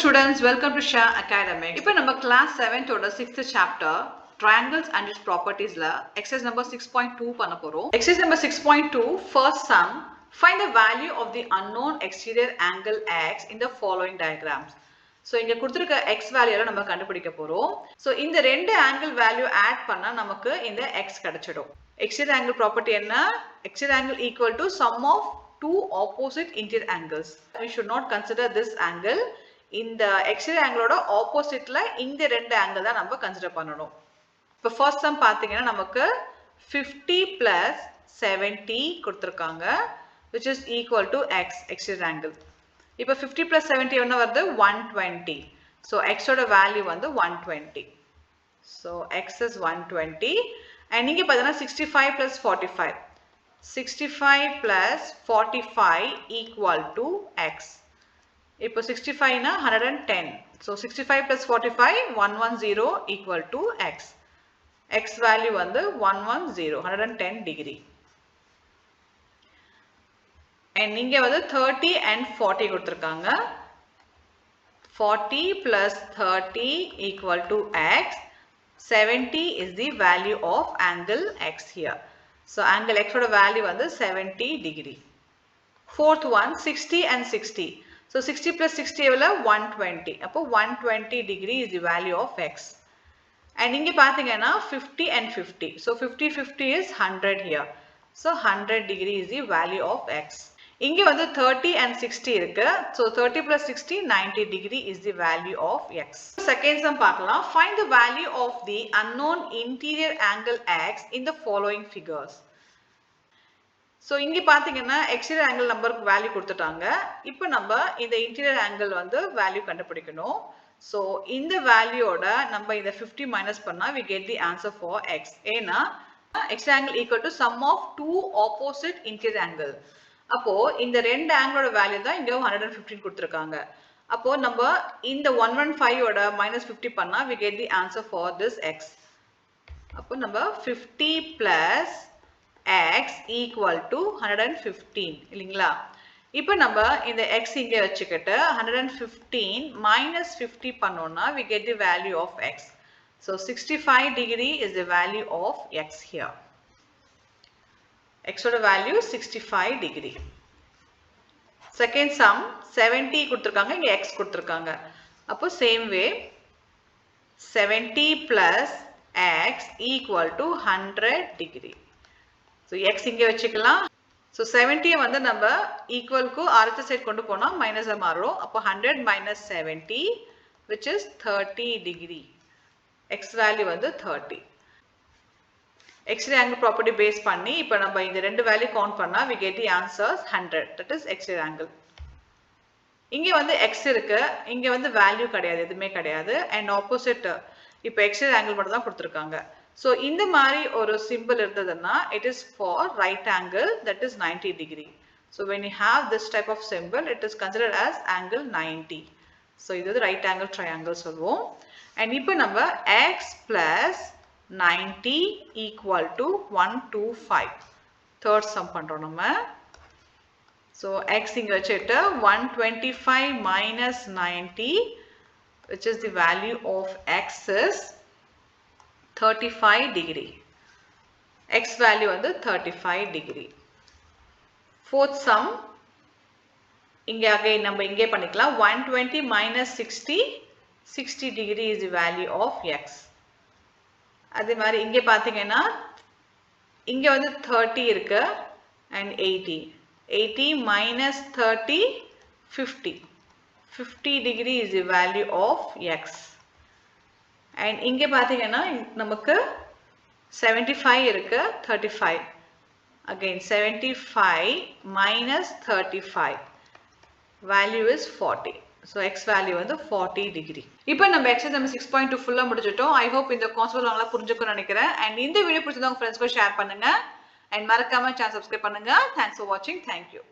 students, welcome to Shah Academics. இப்போ நம்ம class 7th ஓட 6th chapter triangles and its propertiesல exercise number 6.2 பண்ண போறோம். Exercise number 6.2 first sum, find the value of the unknown exterior angle x in the following diagrams. So இங்க கொடுத்திருக்க x வேல்யூல நம்ம கண்டுபிடிக்க போறோம். So இந்த ரெண்டு angle value add பண்ணா நமக்கு இந்த x கிடைச்சிடும். Exterior angle property என்ன? Exterior angle equal to sum of two opposite interior angles. We should not consider this angle. இந்த exterior angle ஓட oppositeல இந்த ரெண்டு angle தான் நம்ம consider பண்ணணும். இப்போ first sum பாத்தீங்கன்னா நமக்கு 50 plus 70 கொடுத்திருக்காங்க, which is equal to x, exterior angle. இப்போ 50 plus 70 என்ன வருது? 120. So x ஓட value வந்து 120. So x is 120. And இங்க பாத்தீங்கன்னா 65 plus 45. 65 plus 45 equal to x. இப்போ 65 na 110. So 65 plus 45 110 equal to x. X value வந்து 110 110 degree. And இங்க வந்து 30 and 40 கொடுத்திருக்காங்க. 40 plus 30 equal to x. 70 is the value of angle x here. So angle x oda value வந்து 70 degree. Fourth one 60 and 60. So 60 plus 60 எவ்வளவு? 120. அப்போ 120 degree is the value of x. And இங்க பாத்தீங்கன்னா 50 and 50. So 50 50 is 100 here. So 100 degree is the value of x. இங்க வந்து 30 and 60 இருக்கு. So 30 plus 60 90 degree is the value of x. Second sum பார்க்கலாம். Find the value of the unknown interior angle x in the following figures. So இங்க பாத்தீங்கன்னா exterior angle நம்பருக்கு value கொடுத்துட்டாங்க. இப்போ நம்ம இந்த interior angle வந்து வேல்யூ கண்டுபிடிக்கணும். So இந்த வேல்யூவோட நம்ம இந்த 50 மைனஸ் பண்ணா we get the answer for x. ஏன்னா exterior angle equal to sum of two opposite interior angle. அப்போ இந்த ரெண்டு ஆங்கிளோட வேல்யூ தான் இங்க 115 கொடுத்திருக்காங்க. அப்போ நம்ம இந்த 115 ஓட -50 பண்ணா we get the answer for this x. அப்போ நம்ம 50 plus x equal to 115 இல்லீங்களா? இப்போ நம்ம இந்த x இங்க வச்சுக்கிட்டு 115 minus 50 பண்ணோம்னா we get the value of x. So 65 degree is the value of x here. X oda value 65 degree. Second sum 70 கொடுத்திருக்காங்க, இங்க x கொடுத்திருக்காங்க. அப்போ same way 70 plus x equal to 100 degree. So x இங்க வச்சுக்கலாம். So 70 வந்து நம்ம equal க்கு அடுத்த சைடு கொண்டு போனா மைனஸ் மாறும். அப்போ 100 minus 70 which is 30 degree. X value வந்து 30. Exterior angle property base பண்ணி இப்போ நம்ம இந்த ரெண்டு வேல்யூ கவுண்ட் பண்ணா we get the answers 100. That is exterior angle. இங்க வந்து x இருக்கு, இங்க வந்து வேல்யூ கிடையாது, எதுமே கிடையாது. And opposite இப்போ exterior angle மட்டும் தான் கொடுத்திருக்காங்க. So இந்த மாதிரி ஒரு symbol இருந்ததுன்னா it is for right angle, that is 90 degree. So when you have this type of symbol it is considered as angle 90. So இது right angle triangle சொல்வோம். And இப்போ நம்ம x plus 90 equal to 125. Third sum பண்றோம் நம்ம. So x இங்க வச்சிட்டு 125 minus 90 which is the value of x is 35 degree. X value வந்து 35 degree. Fourth sum இங்க again நம்ம இங்கே பண்ணிக்கலாம். 120 minus 60 60 degree is the value of x. அதே மாதிரி இங்க பாத்தீங்கன்னா இங்க வந்து 30 இருக்கு and 80 80 minus 30 50 50 degree is the value of x. And இங்க பாத்தீங்கன்னா நமக்கு 75 இருக்கு 35 again 75 minus 35 value is 40. So x value வந்து 40 degree. இப்போ நம்ம exercise number 6.2 ஃபுல்லா முடிச்சிட்டோம். I hope இந்த கான்செப்ட் நல்லா புரிஞ்சுக்கணும்னு நினைக்கிறேன். And இந்த வீடியோ பிடிச்சிருந்தா உங்க ஃப்ரெண்ட்ஸ்க்கு ஷேர் பண்ணுங்க and மறக்காம சேனல் சப்ஸ்கிரைப் பண்ணுங்க. Thanks for watching. Thank you.